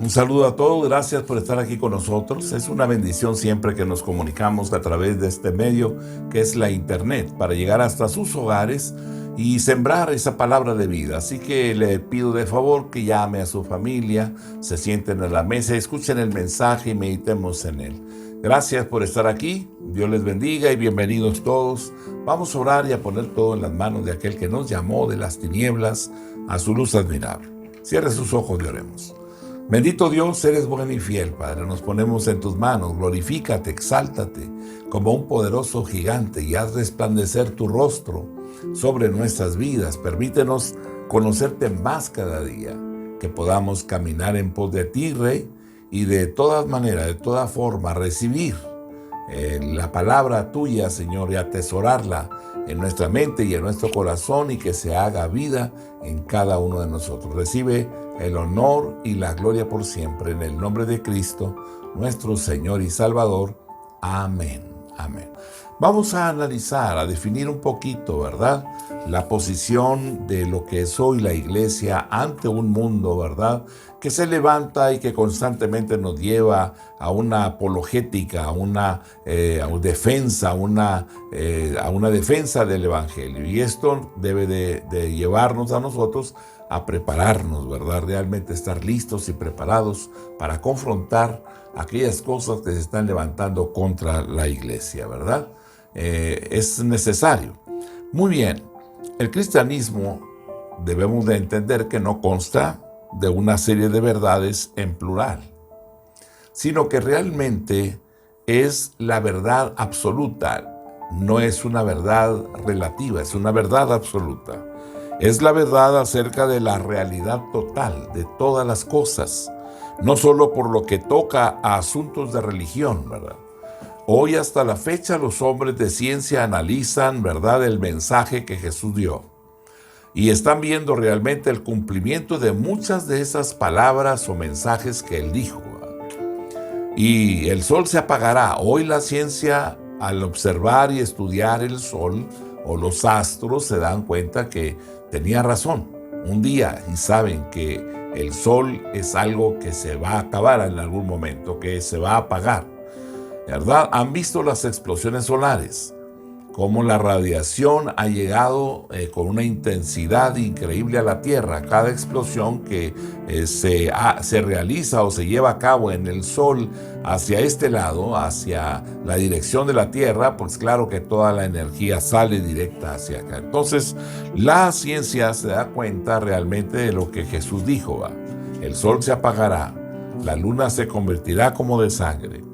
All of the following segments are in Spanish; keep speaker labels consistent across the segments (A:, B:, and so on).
A: Un saludo a todos, gracias por estar aquí con nosotros. Es una bendición siempre que nos comunicamos a través de este medio que es la internet para llegar hasta sus hogares y sembrar esa palabra de vida. Así que le pido de favor que llame a su familia, se sienten a la mesa, escuchen el mensaje y meditemos en él. Gracias por estar aquí, Dios les bendiga y bienvenidos todos. Vamos a orar y a poner todo en las manos de aquel que nos llamó de las tinieblas a su luz admirable. Cierre sus ojos y oremos. Bendito Dios, eres bueno y fiel, Padre. Nos ponemos en tus manos, glorifícate, exáltate como un poderoso gigante y haz resplandecer tu rostro sobre nuestras vidas. Permítenos conocerte más cada día, que podamos caminar en pos de ti, Rey, y de todas maneras, de toda forma, recibir la palabra tuya, Señor, y atesorarla en nuestra mente y en nuestro corazón y que se haga vida en cada uno de nosotros. Recibe el honor y la gloria por siempre en el nombre de Cristo, nuestro Señor y Salvador. Amén. Amén. Vamos a analizar, a definir un poquito, ¿verdad?, la posición de lo que es hoy la iglesia ante un mundo, ¿verdad?, que se levanta y que constantemente nos lleva a una apologética, a una defensa, a una defensa del evangelio. Y esto debe de llevarnos a nosotros a prepararnos, ¿verdad?, realmente estar listos y preparados para confrontar aquellas cosas que se están levantando contra la iglesia, ¿verdad? Es necesario. Muy bien, el cristianismo debemos de entender que no consta de una serie de verdades en plural, sino que realmente es la verdad absoluta, no es una verdad relativa, es una verdad absoluta. Es la verdad acerca de la realidad total de todas las cosas, no solo por lo que toca a asuntos de religión, ¿verdad? Hoy hasta la fecha los hombres de ciencia analizan, ¿verdad?, el mensaje que Jesús dio. Y están viendo realmente el cumplimiento de muchas de esas palabras o mensajes que Él dijo. Y el sol se apagará. Hoy la ciencia, al observar y estudiar el sol o los astros, se dan cuenta que tenía razón un día y saben que el sol es algo que se va a acabar en algún momento, que se va a apagar, ¿verdad? Han visto las explosiones solares, cómo la radiación ha llegado con una intensidad increíble a la Tierra. Cada explosión que se realiza o se lleva a cabo en el Sol hacia este lado, hacia la dirección de la Tierra, pues claro que toda la energía sale directa hacia acá. Entonces, la ciencia se da cuenta realmente de lo que Jesús dijo, ¿va? El Sol se apagará, la luna se convertirá como de sangre.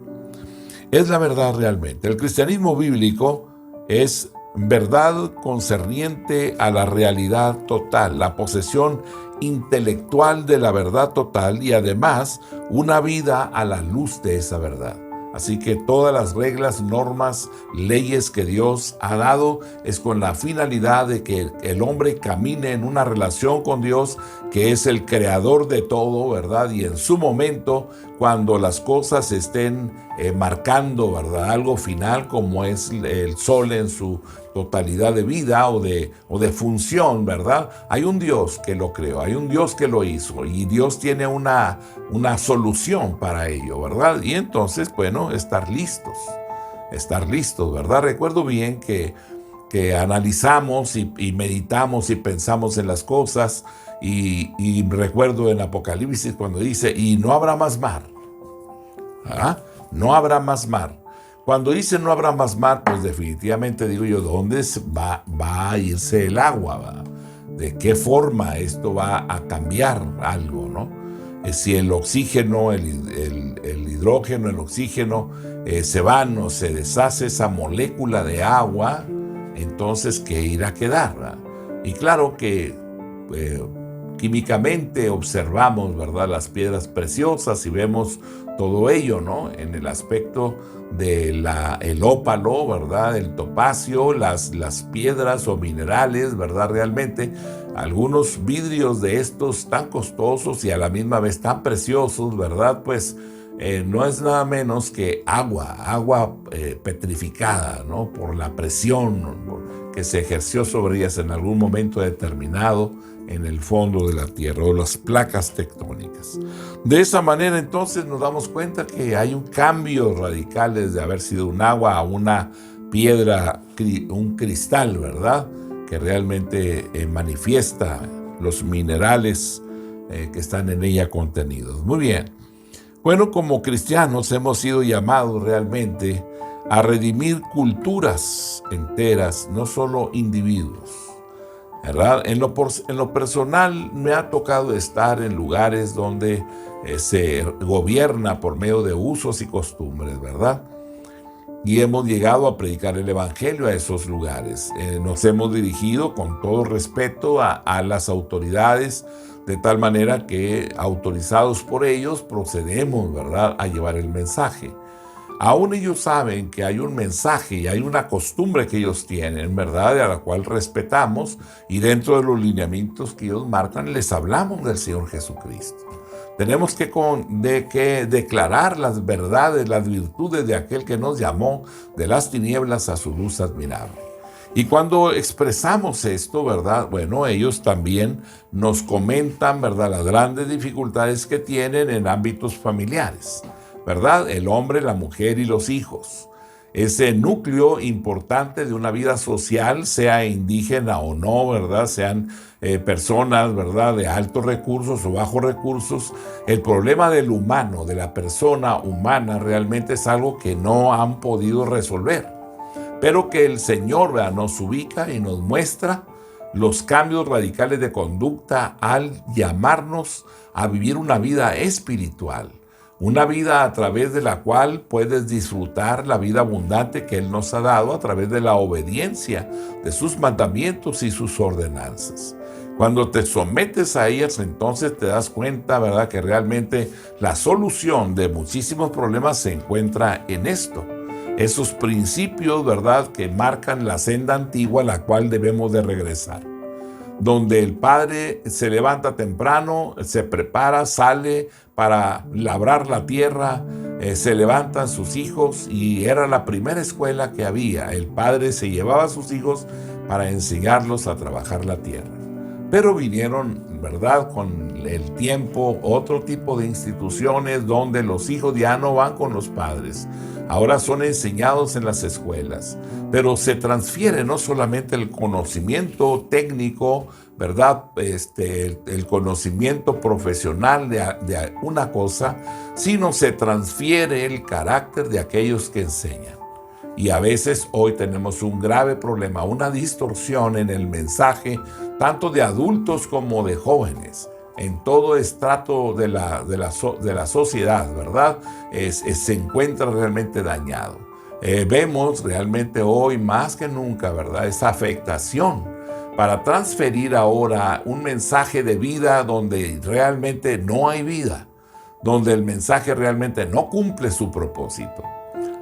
A: Es la verdad realmente. El cristianismo bíblico es verdad concerniente a la realidad total, la posesión intelectual de la verdad total y además una vida a la luz de esa verdad. Así que todas las reglas, normas, leyes que Dios ha dado es con la finalidad de que el hombre camine en una relación con Dios, que es el creador de todo, ¿verdad? Y en su momento, cuando las cosas estén marcando, ¿verdad?, algo final como es el sol en su totalidad de vida o de función, ¿verdad? Hay un Dios que lo creó, hay un Dios que lo hizo y Dios tiene una solución para ello, ¿verdad? Y entonces, bueno, estar listos, ¿verdad? Recuerdo bien que analizamos y meditamos y pensamos en las cosas y recuerdo en Apocalipsis cuando dice, y no habrá más mar. ¿Ah? No habrá más mar. Cuando dice no habrá más mar, pues definitivamente digo yo, ¿dónde va a irse el agua? ¿Va? ¿De qué forma esto va a cambiar algo, no? Si el oxígeno, el hidrógeno, el oxígeno se van o se deshace esa molécula de agua, entonces ¿qué irá a quedar? ¿Va? Y claro que químicamente observamos, ¿verdad?, las piedras preciosas y vemos todo ello, ¿no?, en el aspecto del ópalo, ¿verdad?, el topacio, las piedras o minerales, ¿verdad?, realmente algunos vidrios de estos tan costosos y a la misma vez tan preciosos, ¿verdad?, pues no es nada menos que agua petrificada, ¿no?, por la presión que se ejerció sobre ellas en algún momento determinado en el fondo de la tierra, o las placas tectónicas. De esa manera entonces nos damos cuenta que hay un cambio radical desde haber sido un agua a una piedra, un cristal, ¿verdad? Que realmente manifiesta los minerales que están en ella contenidos. Muy bien. Bueno, como cristianos hemos sido llamados realmente a redimir culturas enteras, no solo individuos, ¿verdad? En lo personal me ha tocado estar en lugares donde se gobierna por medio de usos y costumbres, ¿verdad? Y hemos llegado a predicar el evangelio a esos lugares. Nos hemos dirigido con todo respeto a las autoridades, de tal manera que autorizados por ellos procedemos, ¿verdad?, a llevar el mensaje. Aún ellos saben que hay un mensaje y hay una costumbre que ellos tienen, ¿verdad?, a la cual respetamos, y dentro de los lineamientos que ellos marcan les hablamos del Señor Jesucristo. Tenemos que declarar las verdades, las virtudes de aquel que nos llamó de las tinieblas a su luz admirable. Y cuando expresamos esto, ¿verdad? Bueno, ellos también nos comentan, ¿verdad?, las grandes dificultades que tienen en ámbitos familiares, ¿verdad? El hombre, la mujer y los hijos. Ese núcleo importante de una vida social, sea indígena o no, ¿verdad? Sean personas, ¿verdad?, de altos recursos o bajos recursos. El problema del humano, de la persona humana, realmente es algo que no han podido resolver, pero que el Señor, ¿verdad?, nos ubica y nos muestra los cambios radicales de conducta al llamarnos a vivir una vida espiritual. Una vida a través de la cual puedes disfrutar la vida abundante que Él nos ha dado a través de la obediencia de sus mandamientos y sus ordenanzas. Cuando te sometes a ellas, entonces te das cuenta, ¿verdad?, que realmente la solución de muchísimos problemas se encuentra en esto. Esos principios, ¿verdad?, que marcan la senda antigua a la cual debemos de regresar. Donde el padre se levanta temprano, se prepara, sale para labrar la tierra, se levantan sus hijos, y era la primera escuela que había. El padre se llevaba a sus hijos para enseñarlos a trabajar la tierra. Pero vinieron, ¿verdad?, con el tiempo, otro tipo de instituciones donde los hijos ya no van con los padres. Ahora son enseñados en las escuelas, pero se transfiere no solamente el conocimiento técnico, ¿verdad?, el conocimiento profesional de una cosa, sino se transfiere el carácter de aquellos que enseñan. Y a veces hoy tenemos un grave problema, una distorsión en el mensaje, tanto de adultos como de jóvenes, en todo estrato de la sociedad, ¿verdad? Se encuentra realmente dañado. Vemos realmente hoy más que nunca, ¿verdad?, esa afectación para transferir ahora un mensaje de vida donde realmente no hay vida, donde el mensaje realmente no cumple su propósito.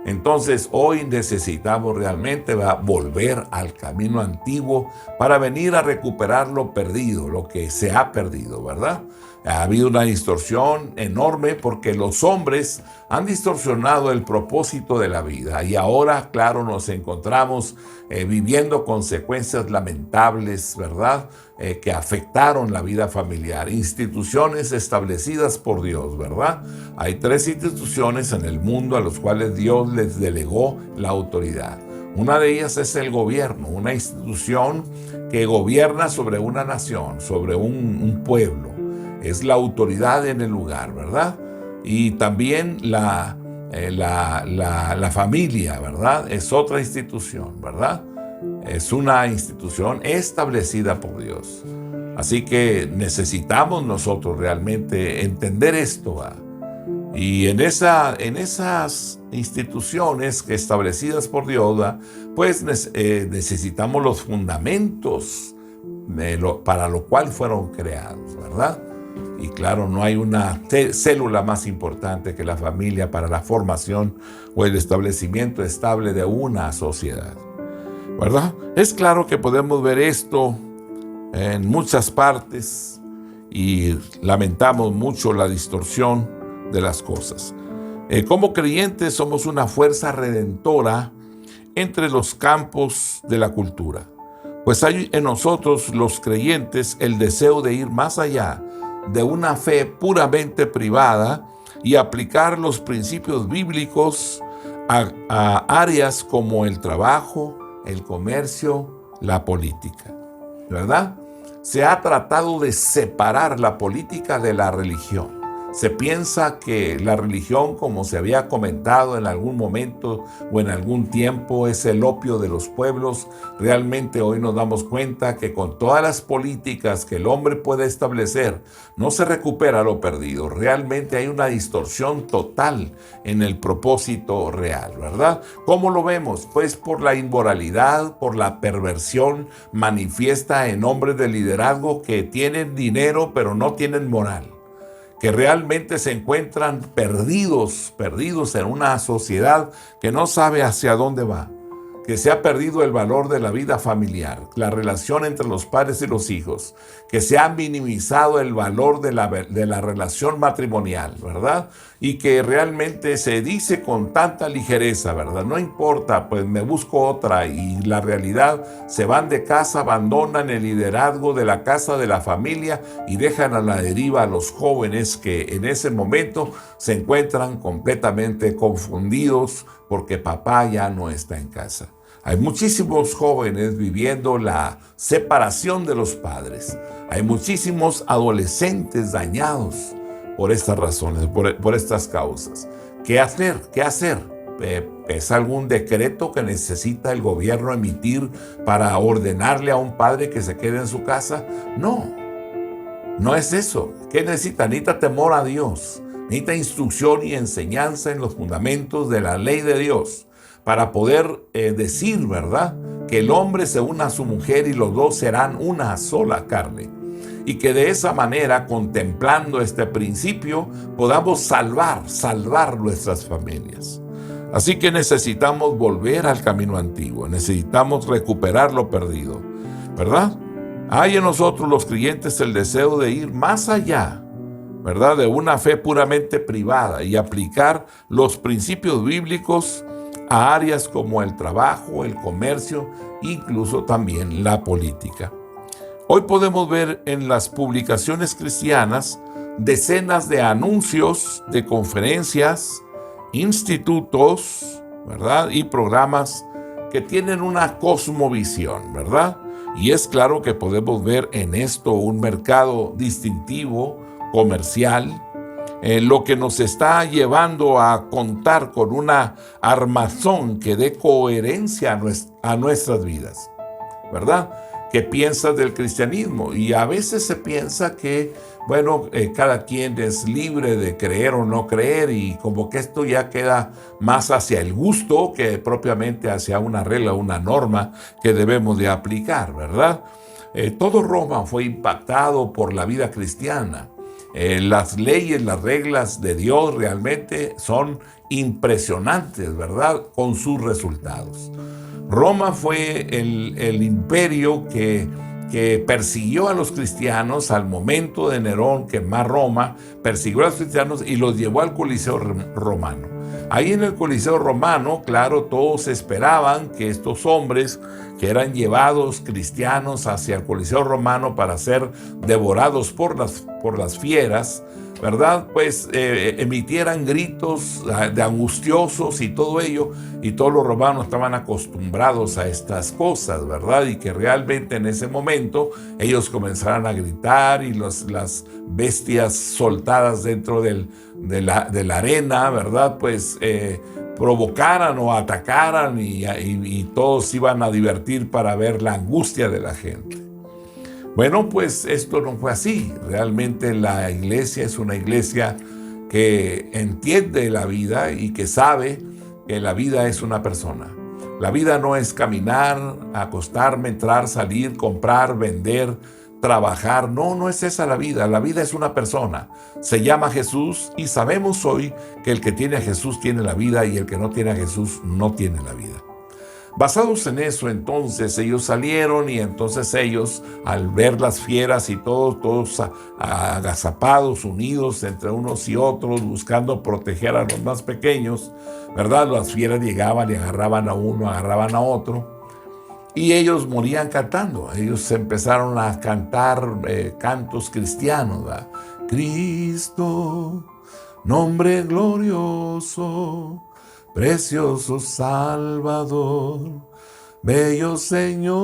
A: Entonces hoy necesitamos realmente volver al camino antiguo para venir a recuperar lo perdido, lo que se ha perdido, ¿verdad? Ha habido una distorsión enorme porque los hombres han distorsionado el propósito de la vida, y ahora, claro, nos encontramos viviendo consecuencias lamentables, ¿verdad?, que afectaron la vida familiar. Instituciones establecidas por Dios, ¿verdad? Hay 3 instituciones en el mundo a las cuales Dios les delegó la autoridad. Una de ellas es el gobierno, una institución que gobierna sobre una nación, sobre un pueblo. Es la autoridad en el lugar, ¿verdad? Y también la familia, ¿verdad?, es otra institución, ¿verdad? Es una institución establecida por Dios. Así que necesitamos nosotros realmente entender esto, ¿verdad? Y en esas instituciones establecidas por Dios, ¿verdad?, pues necesitamos los fundamentos para lo cual fueron creados, ¿verdad? Y claro, no hay una célula más importante que la familia para la formación o el establecimiento estable de una sociedad, ¿verdad? Es claro que podemos ver esto en muchas partes y lamentamos mucho la distorsión de las cosas. Como creyentes somos una fuerza redentora entre los campos de la cultura. Pues hay en nosotros los creyentes el deseo de ir más allá de una fe puramente privada y aplicar los principios bíblicos a áreas como el trabajo, el comercio, la política, ¿verdad? Se ha tratado de separar la política de la religión. Se piensa que la religión, como se había comentado en algún momento o en algún tiempo, es el opio de los pueblos. Realmente hoy nos damos cuenta que con todas las políticas que el hombre puede establecer, no se recupera lo perdido. Realmente hay una distorsión total en el propósito real, ¿verdad? ¿Cómo lo vemos? Pues por la inmoralidad, por la perversión manifiesta en hombres de liderazgo que tienen dinero pero no tienen moral, que realmente se encuentran perdidos en una sociedad que no sabe hacia dónde va, que se ha perdido el valor de la vida familiar, la relación entre los padres y los hijos, que se ha minimizado el valor de la relación matrimonial, ¿verdad? Y que realmente se dice con tanta ligereza, ¿verdad? No importa, pues me busco otra, y la realidad, se van de casa, abandonan el liderazgo de la casa, de la familia, y dejan a la deriva a los jóvenes que en ese momento se encuentran completamente confundidos porque papá ya no está en casa. Hay muchísimos jóvenes viviendo la separación de los padres. Hay muchísimos adolescentes dañados por estas razones, por estas causas. ¿Qué hacer? ¿Qué hacer? ¿Es algún decreto que necesita el gobierno emitir para ordenarle a un padre que se quede en su casa? No, no es eso. ¿Qué necesita? Necesita temor a Dios. Necesita instrucción y enseñanza en los fundamentos de la ley de Dios, para poder decir, ¿verdad?, que el hombre se una a su mujer y los dos serán una sola carne. Y que de esa manera, contemplando este principio, podamos salvar nuestras familias. Así que necesitamos volver al camino antiguo, necesitamos recuperar lo perdido, ¿verdad? Hay en nosotros los creyentes el deseo de ir más allá, ¿verdad?, de una fe puramente privada y aplicar los principios bíblicos a áreas como el trabajo, el comercio, incluso también la política. Hoy podemos ver en las publicaciones cristianas decenas de anuncios de conferencias, institutos, ¿verdad?, y programas que tienen una cosmovisión, ¿verdad? Y es claro que podemos ver en esto un mercado distintivo, comercial, lo que nos está llevando a contar con una armazón que dé coherencia a nuestras vidas, ¿verdad? ¿Qué piensas del cristianismo? Y a veces se piensa que, bueno, cada quien es libre de creer o no creer, y como que esto ya queda más hacia el gusto que propiamente hacia una regla, una norma que debemos de aplicar, ¿verdad? Todo Roma fue impactado por la vida cristiana. Las leyes, las reglas de Dios realmente son impresionantes, ¿verdad?, con sus resultados. Roma fue el imperio que persiguió a los cristianos al momento de Nerón quemar Roma, persiguió a los cristianos y los llevó al Coliseo romano. Ahí en el Coliseo romano, claro, todos esperaban que estos hombres que eran llevados cristianos hacia el Coliseo romano para ser devorados por las fieras, ¿verdad?, pues emitieran gritos de angustiosos y todo ello, y todos los romanos estaban acostumbrados a estas cosas, ¿verdad?, y que realmente en ese momento ellos comenzaran a gritar, y las bestias soltadas dentro de la arena, ¿verdad?, pues provocaran o atacaran, y todos iban a divertir para ver la angustia de la gente. Bueno, pues esto no fue así. Realmente la iglesia es una iglesia que entiende la vida y que sabe que la vida es una persona. La vida no es caminar, acostarme, entrar, salir, comprar, vender, trabajar. No, no es esa la vida. La vida es una persona. Se llama Jesús, y sabemos hoy que el que tiene a Jesús tiene la vida, y el que no tiene a Jesús no tiene la vida. Basados en eso, entonces ellos salieron, y entonces ellos, al ver las fieras y todos agazapados, unidos entre unos y otros, buscando proteger a los más pequeños, ¿verdad? Las fieras llegaban y agarraban a uno, agarraban a otro. y ellos morían cantando. Ellos empezaron a cantar cantos cristianos, ¿verdad? Cristo, nombre glorioso, precioso Salvador, bello Señor,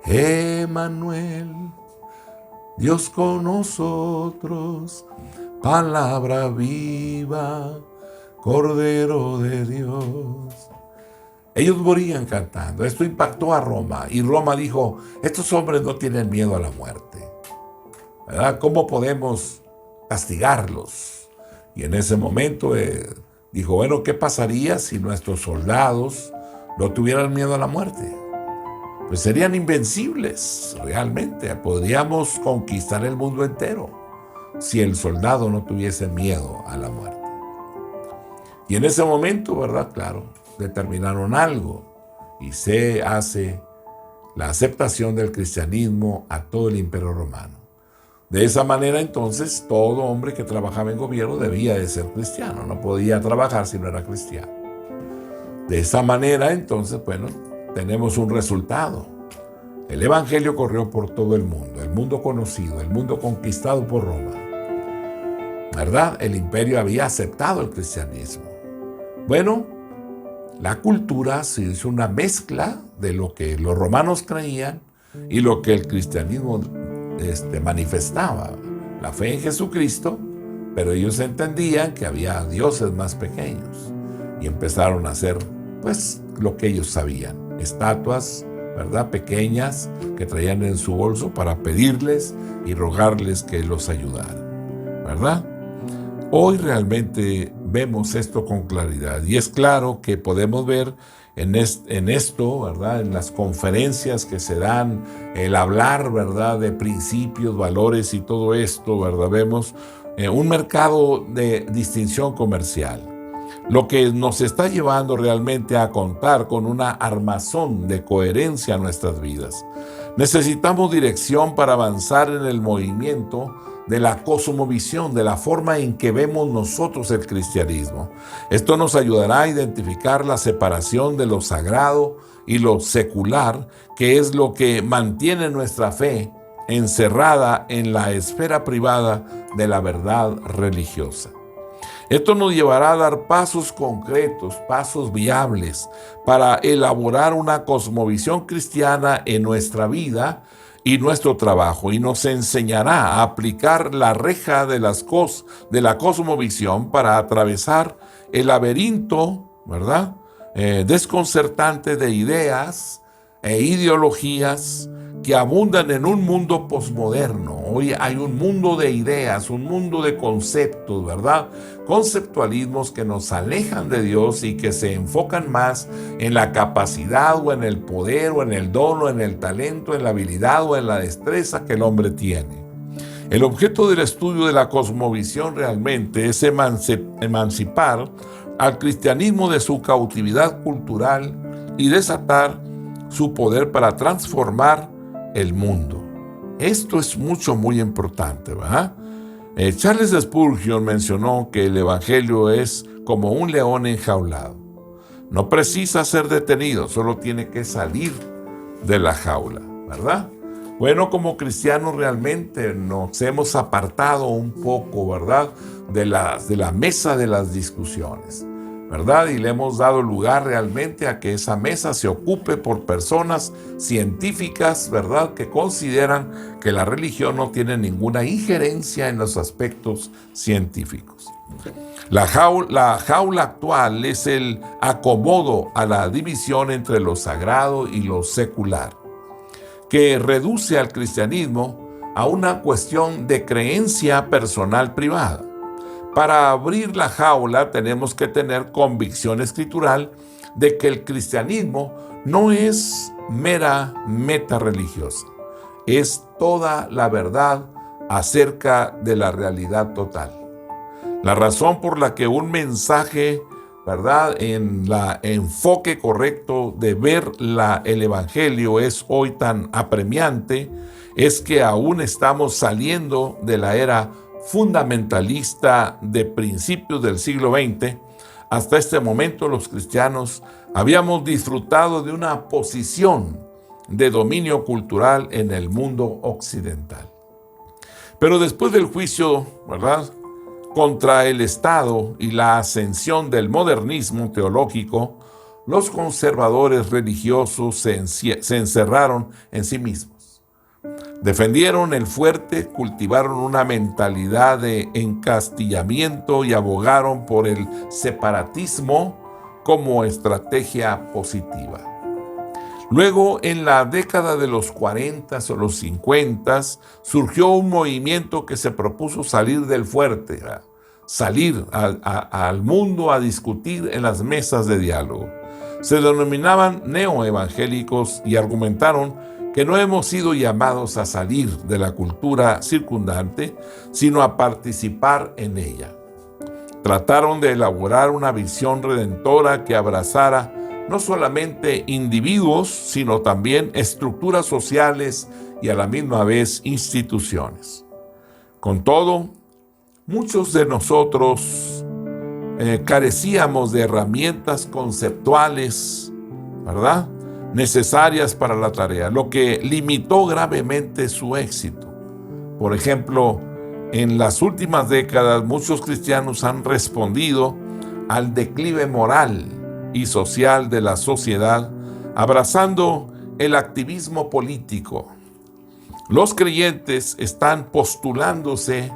A: Emmanuel, Dios con nosotros, palabra viva, Cordero de Dios. Ellos morían cantando. Esto impactó a Roma, y Roma dijo: estos hombres no tienen miedo a la muerte, ¿verdad? ¿Cómo podemos castigarlos? Y en ese momento dijo: bueno, ¿qué pasaría si nuestros soldados no tuvieran miedo a la muerte? Pues serían invencibles, realmente. Podríamos conquistar el mundo entero si el soldado no tuviese miedo a la muerte. Y en ese momento, ¿verdad? Claro, determinaron algo, y se hace la aceptación del cristianismo a todo el Imperio Romano. De esa manera, entonces, todo hombre que trabajaba en gobierno debía de ser cristiano, no podía trabajar si no era cristiano. De esa manera, entonces, bueno, tenemos un resultado. El evangelio corrió por todo el mundo conocido, el mundo conquistado por Roma, ¿verdad? El imperio había aceptado el cristianismo. Bueno, la cultura se hizo una mezcla de lo que los romanos creían y lo que el cristianismo manifestaba. La fe en Jesucristo, pero ellos entendían que había dioses más pequeños y empezaron a hacer, pues, lo que ellos sabían. Estatuas, ¿verdad?, pequeñas que traían en su bolso para pedirles y rogarles que los ayudaran, ¿verdad? Hoy realmente vemos esto con claridad, y es claro que podemos ver en esto, ¿verdad?, en las conferencias que se dan, el hablar, ¿verdad?, de principios, valores y todo esto, ¿verdad? Vemos un mercado de distinción comercial, lo que nos está llevando realmente a contar con una armazón de coherencia en nuestras vidas. Necesitamos dirección para avanzar en el movimiento de la cosmovisión, de la forma en que vemos nosotros el cristianismo. Esto nos ayudará a identificar la separación de lo sagrado y lo secular, que es lo que mantiene nuestra fe encerrada en la esfera privada de la verdad religiosa. Esto nos llevará a dar pasos concretos, pasos viables, para elaborar una cosmovisión cristiana en nuestra vida y nuestro trabajo, y nos enseñará a aplicar la reja de la cosmovisión para atravesar el laberinto, ¿verdad?, desconcertante de ideas e ideologías que abundan en un mundo posmoderno. Hoy hay un mundo de ideas, un mundo de conceptos, ¿verdad? Conceptualismos que nos alejan de Dios y que se enfocan más en la capacidad o en el poder o en el don o en el talento, en la habilidad o en la destreza que el hombre tiene. El objeto del estudio de la cosmovisión realmente es emancipar al cristianismo de su cautividad cultural y desatar su poder para transformar el mundo. Esto es muy importante, ¿verdad? Charles Spurgeon mencionó que el evangelio es como un león enjaulado. No precisa ser detenido, solo tiene que salir de la jaula, ¿verdad? Bueno, como cristianos realmente nos hemos apartado un poco, ¿verdad?, de la mesa de las discusiones, ¿verdad? Y le hemos dado lugar realmente a que esa mesa se ocupe por personas científicas, ¿verdad?, que consideran que la religión no tiene ninguna injerencia en los aspectos científicos. La jaula actual es el acomodo a la división entre lo sagrado y lo secular, que reduce al cristianismo a una cuestión de creencia personal privada. Para abrir la jaula tenemos que tener convicción escritural de que el cristianismo no es mera meta religiosa, es toda la verdad acerca de la realidad total. La razón por la que un mensaje, ¿verdad?, en el enfoque correcto de ver el evangelio es hoy tan apremiante, es que aún estamos saliendo de la era fundamentalista de principios del siglo XX Hasta este momento los cristianos habíamos disfrutado de una posición de dominio cultural en el mundo occidental. Pero después del juicio, ¿verdad?, contra el Estado y la ascensión del modernismo teológico, los conservadores religiosos se encerraron en sí mismos. Defendieron el fuerte, cultivaron una mentalidad de encastillamiento y abogaron por el separatismo como estrategia positiva. Luego, en la década de los 40 o los 50, surgió un movimiento que se propuso salir del fuerte, salir al mundo a discutir en las mesas de diálogo. Se denominaban neoevangélicos y argumentaron que no hemos sido llamados a salir de la cultura circundante, sino a participar en ella. Trataron de elaborar una visión redentora que abrazara no solamente individuos, sino también estructuras sociales y a la misma vez instituciones. Con todo, muchos de nosotros carecíamos de herramientas conceptuales, ¿verdad?, necesarias para la tarea, lo que limitó gravemente su éxito. Por ejemplo, en las últimas décadas, muchos cristianos han respondido al declive moral y social de la sociedad, abrazando el activismo político. Los creyentes están postulándose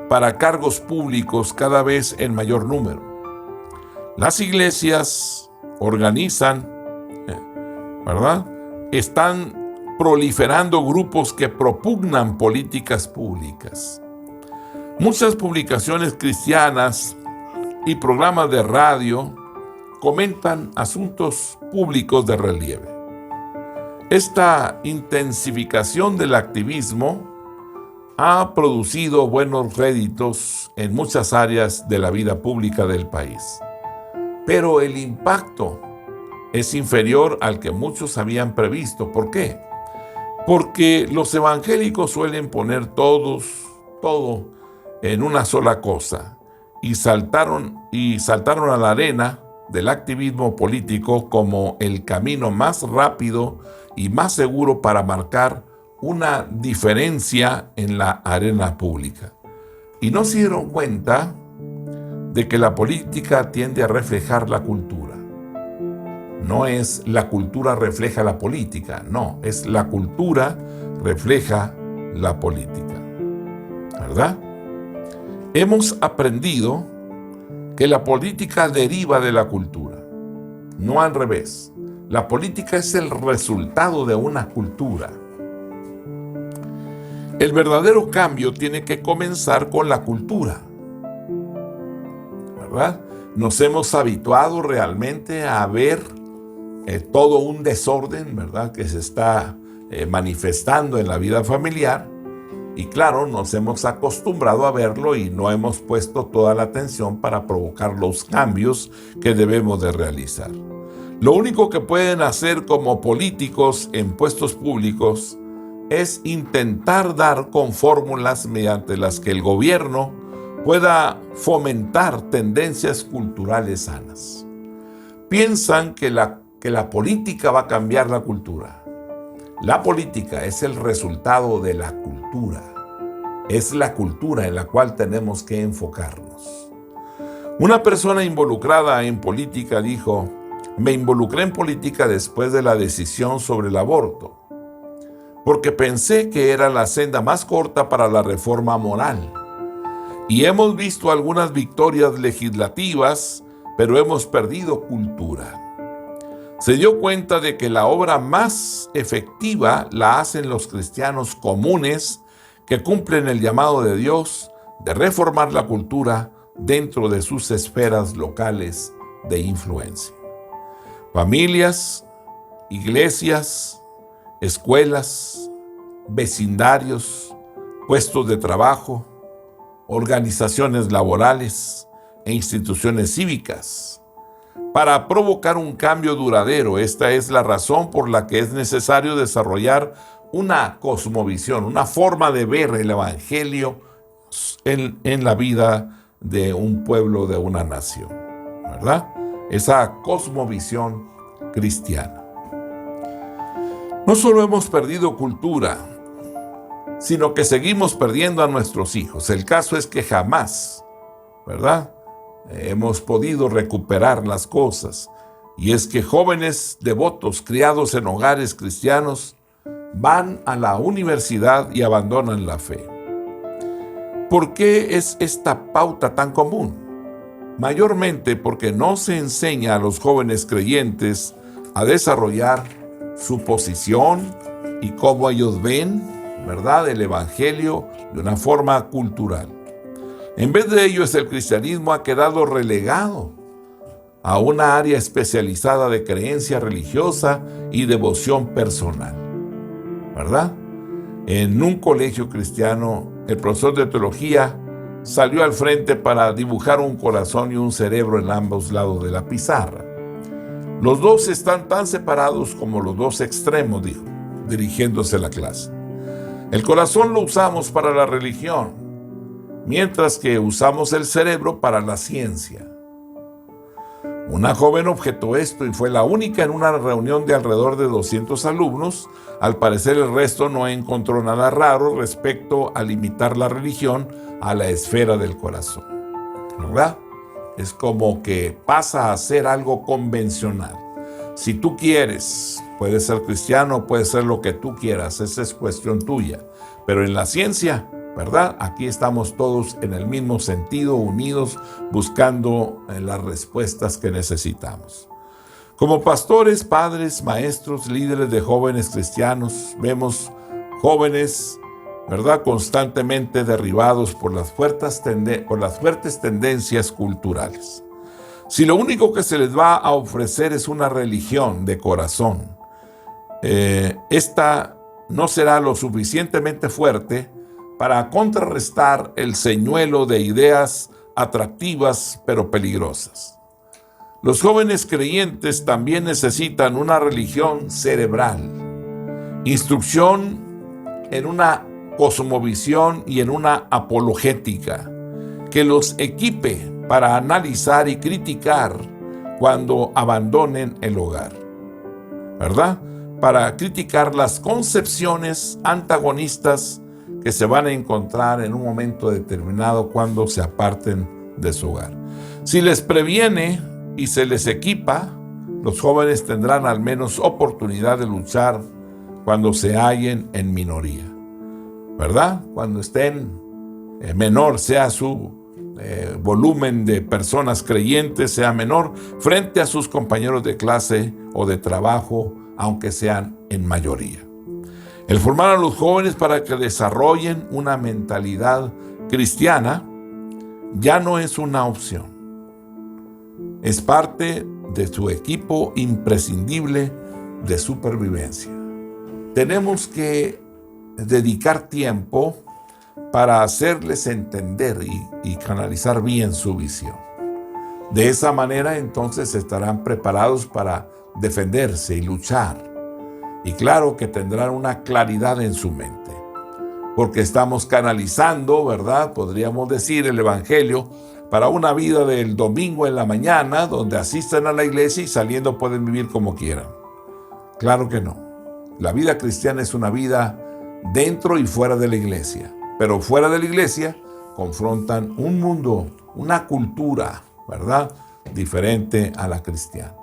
A: para cargos públicos cada vez en mayor número. Las iglesias organizan, ¿verdad?, están proliferando grupos que propugnan políticas públicas. Muchas publicaciones cristianas y programas de radio comentan asuntos públicos de relieve. Esta intensificación del activismo ha producido buenos réditos en muchas áreas de la vida pública del país. Pero el impacto es inferior al que muchos habían previsto. ¿Por qué? Porque los evangélicos suelen poner todo en una sola cosa y saltaron a la arena del activismo político como el camino más rápido y más seguro para marcar una diferencia en la arena pública. Y no se dieron cuenta de que la política tiende a reflejar la cultura. No es la cultura refleja la política, no, es la cultura refleja la política, ¿verdad? Hemos aprendido que la política deriva de la cultura, no al revés. La política es el resultado de una cultura. El verdadero cambio tiene que comenzar con la cultura, ¿verdad? Nos hemos habituado realmente a ver todo un desorden, ¿verdad?, que se está manifestando en la vida familiar. Y claro, nos hemos acostumbrado a verlo y no hemos puesto toda la atención para provocar los cambios que debemos de realizar. Lo único que pueden hacer como políticos en puestos públicos es intentar dar con fórmulas mediante las que el gobierno pueda fomentar tendencias culturales sanas. Piensan que la política va a cambiar la cultura. La política es el resultado de la cultura. Es la cultura en la cual tenemos que enfocarnos. Una persona involucrada en política dijo: me involucré en política después de la decisión sobre el aborto, porque pensé que era la senda más corta para la reforma moral. Y hemos visto algunas victorias legislativas, pero hemos perdido cultura. Se dio cuenta de que la obra más efectiva la hacen los cristianos comunes que cumplen el llamado de Dios de reformar la cultura dentro de sus esferas locales de influencia. Familias, iglesias, escuelas, vecindarios, puestos de trabajo, organizaciones laborales e instituciones cívicas. Para provocar un cambio duradero, esta es la razón por la que es necesario desarrollar una cosmovisión, una forma de ver el Evangelio en la vida de un pueblo, de una nación. ¿verdad? Esa cosmovisión cristiana. No solo hemos perdido cultura, sino que seguimos perdiendo a nuestros hijos. El caso es que jamás, ¿verdad?, hemos podido recuperar las cosas. Y es que jóvenes devotos criados en hogares cristianos van a la universidad y abandonan la fe. ¿Por qué es esta pauta tan común? Mayormente porque no se enseña a los jóvenes creyentes a desarrollar su posición y cómo ellos ven, ¿verdad?, el evangelio de una forma cultural. En vez de ello, el cristianismo ha quedado relegado a una área especializada de creencia religiosa y devoción personal, ¿verdad? En un colegio cristiano, el profesor de teología salió al frente para dibujar un corazón y un cerebro en ambos lados de la pizarra. Los dos están tan separados como los dos extremos, dijo, dirigiéndose a la clase. El corazón lo usamos para la religión, mientras que usamos el cerebro para la ciencia. Una joven objetó esto y fue la única en una reunión de alrededor de 200 alumnos. Al parecer el resto no encontró nada raro respecto a limitar la religión a la esfera del corazón, ¿verdad? Es como que pasa a ser algo convencional. Si tú quieres, puedes ser cristiano, puedes ser lo que tú quieras, esa es cuestión tuya. Pero en la ciencia, ¿verdad?, aquí estamos todos en el mismo sentido, unidos, buscando las respuestas que necesitamos. Como pastores, padres, maestros, líderes de jóvenes cristianos, vemos jóvenes, ¿verdad?, constantemente derribados por las fuertes tendencias culturales. Si lo único que se les va a ofrecer es una religión de corazón, esta no será lo suficientemente fuerte para contrarrestar el señuelo de ideas atractivas pero peligrosas. Los jóvenes creyentes también necesitan una religión cerebral, instrucción en una cosmovisión y en una apologética que los equipe para analizar y criticar cuando abandonen el hogar, ¿verdad?, para criticar las concepciones antagonistas que se van a encontrar en un momento determinado cuando se aparten de su hogar. Si les previene y se les equipa, los jóvenes tendrán al menos oportunidad de luchar cuando se hallen en minoría, ¿verdad? Cuando estén menor, sea su volumen de personas creyentes, sea menor, frente a sus compañeros de clase o de trabajo, aunque sean en mayoría. El formar a los jóvenes para que desarrollen una mentalidad cristiana ya no es una opción. Es parte de su equipo imprescindible de supervivencia. Tenemos que dedicar tiempo para hacerles entender y canalizar bien su visión. De esa manera, entonces, estarán preparados para defenderse y luchar. Y claro que tendrán una claridad en su mente, porque estamos canalizando, ¿verdad?, podríamos decir, el evangelio para una vida del domingo en la mañana, donde asisten a la iglesia y saliendo pueden vivir como quieran. Claro que no. La vida cristiana es una vida dentro y fuera de la iglesia, pero fuera de la iglesia confrontan un mundo, una cultura, ¿verdad?, diferente a la cristiana.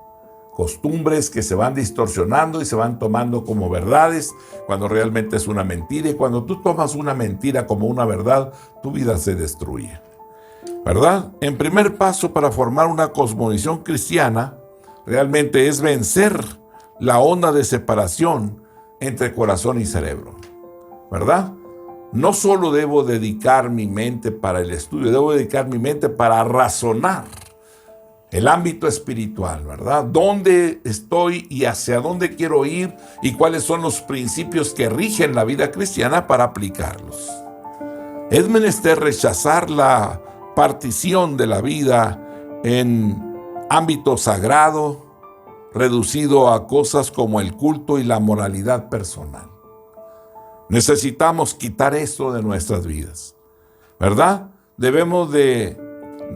A: Costumbres que se van distorsionando y se van tomando como verdades cuando realmente es una mentira, y cuando tú tomas una mentira como una verdad, tu vida se destruye, ¿verdad? El primer paso para formar una cosmovisión cristiana realmente es vencer la onda de separación entre corazón y cerebro, ¿verdad? No solo debo dedicar mi mente para el estudio, debo dedicar mi mente para razonar el ámbito espiritual, ¿verdad? ¿Dónde estoy y hacia dónde quiero ir? Y cuáles son los principios que rigen la vida cristiana para aplicarlos. Es menester rechazar la partición de la vida en ámbito sagrado, reducido a cosas como el culto y la moralidad personal. Necesitamos quitar esto de nuestras vidas, ¿verdad? Debemos de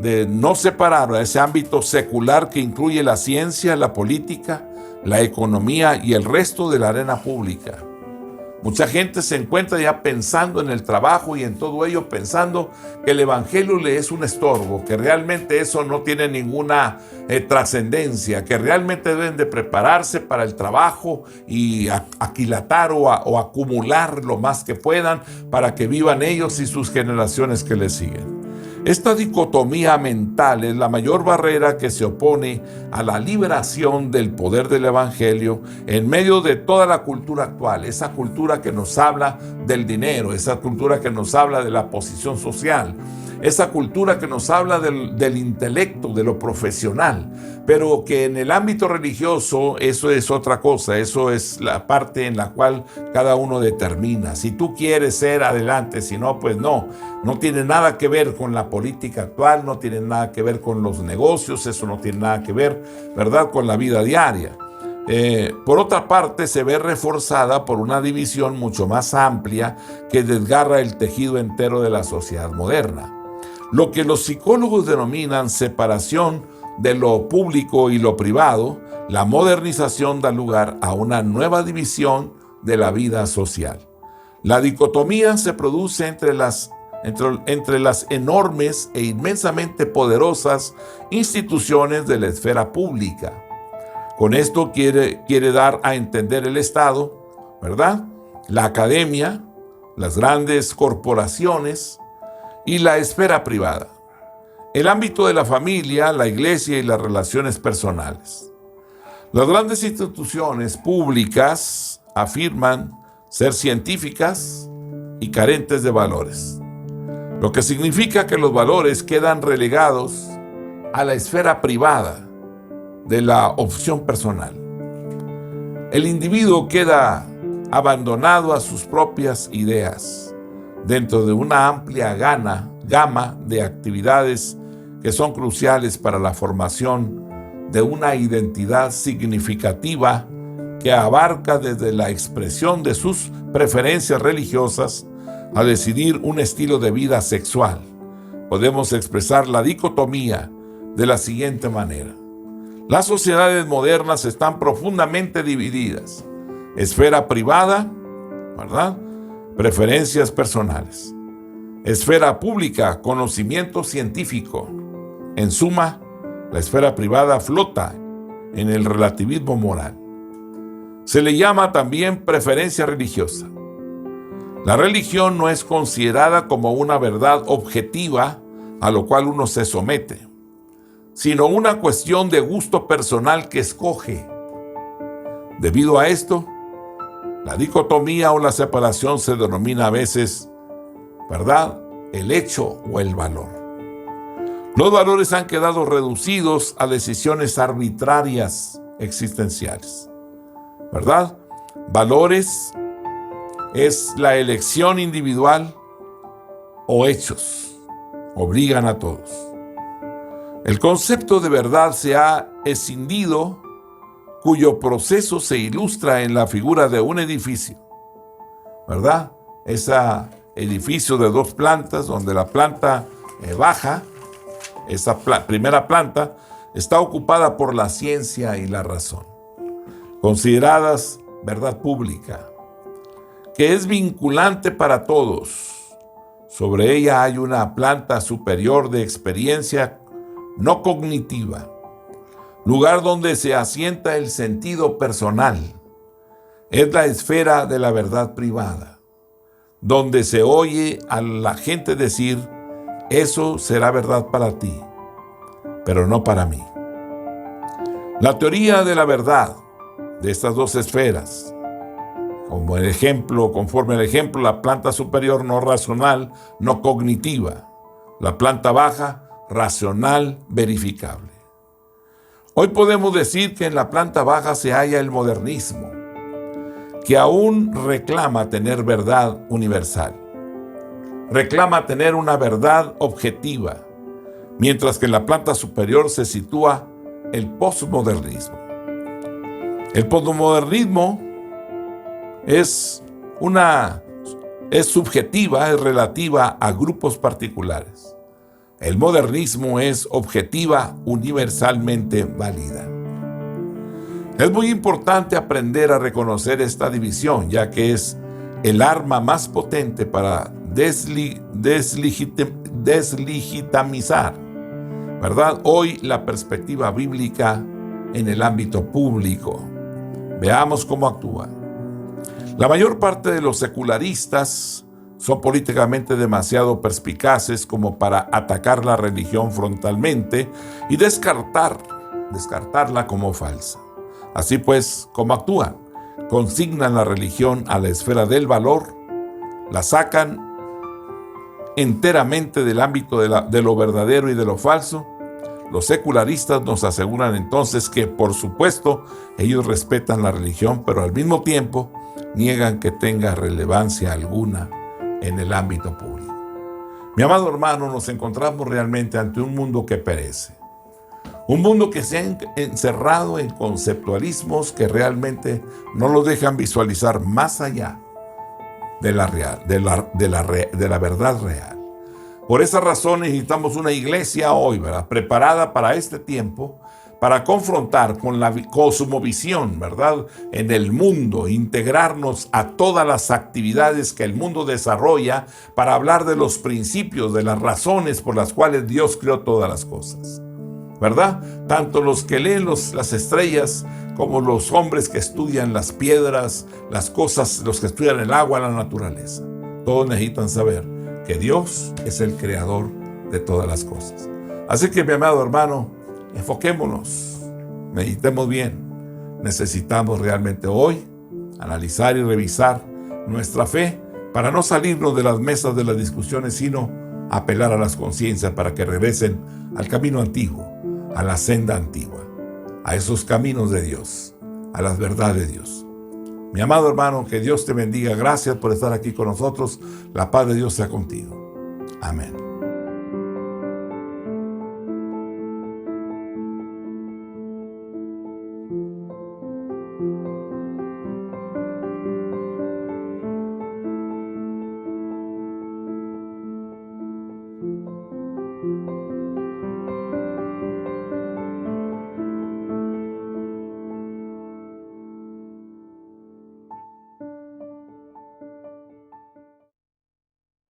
A: de no separar a ese ámbito secular que incluye la ciencia, la política, la economía y el resto de la arena pública. Mucha gente se encuentra ya pensando en el trabajo y en todo ello, pensando que el evangelio le es un estorbo, que realmente eso no tiene ninguna trascendencia, que realmente deben de prepararse para el trabajo y aquilatar o acumular lo más que puedan para que vivan ellos y sus generaciones que les siguen. Esta dicotomía mental es la mayor barrera que se opone a la liberación del poder del evangelio en medio de toda la cultura actual, esa cultura que nos habla del dinero, esa cultura que nos habla de la posición social, esa cultura que nos habla del intelecto, de lo profesional, pero que en el ámbito religioso eso es otra cosa, eso es la parte en la cual cada uno determina. Si tú quieres ser, adelante, si no, pues no. No tiene nada que ver con la política actual, no tiene nada que ver con los negocios, eso no tiene nada que ver, ¿verdad?, con la vida diaria. Por otra parte, se ve reforzada por una división mucho más amplia que desgarra el tejido entero de la sociedad moderna. Lo que los psicólogos denominan separación de lo público y lo privado, la modernización da lugar a una nueva división de la vida social. La dicotomía se produce entre las enormes e inmensamente poderosas instituciones de la esfera pública. Con esto quiere dar a entender el Estado, ¿verdad?, la academia, las grandes corporaciones y la esfera privada, el ámbito de la familia, la iglesia y las relaciones personales. Las grandes instituciones públicas afirman ser científicas y carentes de valores, lo que significa que los valores quedan relegados a la esfera privada de la opción personal. El individuo queda abandonado a sus propias ideas dentro de una amplia gama de actividades que son cruciales para la formación de una identidad significativa que abarca desde la expresión de sus preferencias religiosas a decidir un estilo de vida sexual. Podemos expresar la dicotomía de la siguiente manera. Las sociedades modernas están profundamente divididas. Esfera privada, ¿verdad?, preferencias personales. Esfera pública, conocimiento científico. En suma, la esfera privada flota en el relativismo moral. Se le llama también preferencia religiosa. La religión no es considerada como una verdad objetiva a lo cual uno se somete, sino una cuestión de gusto personal que escoge. Debido a esto, la dicotomía o la separación se denomina a veces, ¿verdad?, el hecho o el valor. Los valores han quedado reducidos a decisiones arbitrarias existenciales, ¿verdad? Valores es la elección individual o hechos. Obligan a todos. El concepto de verdad se ha escindido, cuyo proceso se ilustra en la figura de un edificio, ¿verdad? Ese edificio de 2 plantas, donde la planta baja, esa primera planta, está ocupada por la ciencia y la razón, consideradas verdad pública, que es vinculante para todos. Sobre ella hay una planta superior de experiencia no cognitiva, lugar donde se asienta el sentido personal. Es la esfera de la verdad privada, donde se oye a la gente decir: eso será verdad para ti, pero no para mí. La teoría de la verdad de estas 2 esferas, conforme el ejemplo, la planta superior no racional, no cognitiva, la planta baja racional, verificable. Hoy podemos decir que en la planta baja se halla el modernismo, que aún reclama tener verdad universal, reclama tener una verdad objetiva, mientras que en la planta superior se sitúa el posmodernismo. El posmodernismo es subjetiva, es relativa a grupos particulares. El modernismo es objetiva, universalmente válida. Es muy importante aprender a reconocer esta división, ya que es el arma más potente para deslegitimizar, ¿verdad? Hoy la perspectiva bíblica en el ámbito público. Veamos cómo actúa. La mayor parte de los secularistas son políticamente demasiado perspicaces como para atacar la religión frontalmente y descartarla como falsa. Así pues, ¿cómo actúan? Consignan la religión a la esfera del valor, la sacan enteramente del ámbito de lo verdadero y de lo falso. Los secularistas nos aseguran entonces que, por supuesto, ellos respetan la religión, pero al mismo tiempo niegan que tenga relevancia alguna en el ámbito público. Mi amado hermano, nos encontramos realmente ante un mundo que perece. Un mundo que se ha encerrado en conceptualismos que realmente no lo dejan visualizar más allá de la verdad real. Por esa razón necesitamos una iglesia hoy, ¿verdad?, preparada para este tiempo, para confrontar con la cosmovisión, ¿verdad?, en el mundo, integrarnos a todas las actividades que el mundo desarrolla para hablar de los principios, de las razones por las cuales Dios creó todas las cosas, ¿verdad? Tanto los que leen las estrellas como los hombres que estudian las piedras, las cosas, los que estudian el agua, la naturaleza. Todos necesitan saber que Dios es el creador de todas las cosas. Así que, mi amado hermano, enfoquémonos, meditemos bien. Necesitamos realmente hoy analizar y revisar nuestra fe para no salirnos de las mesas de las discusiones, sino apelar a las conciencias para que regresen al camino antiguo, a la senda antigua, a esos caminos de Dios, a las verdades de Dios. Mi amado hermano, que Dios te bendiga. Gracias por estar aquí con nosotros. La paz de Dios sea contigo. Amén.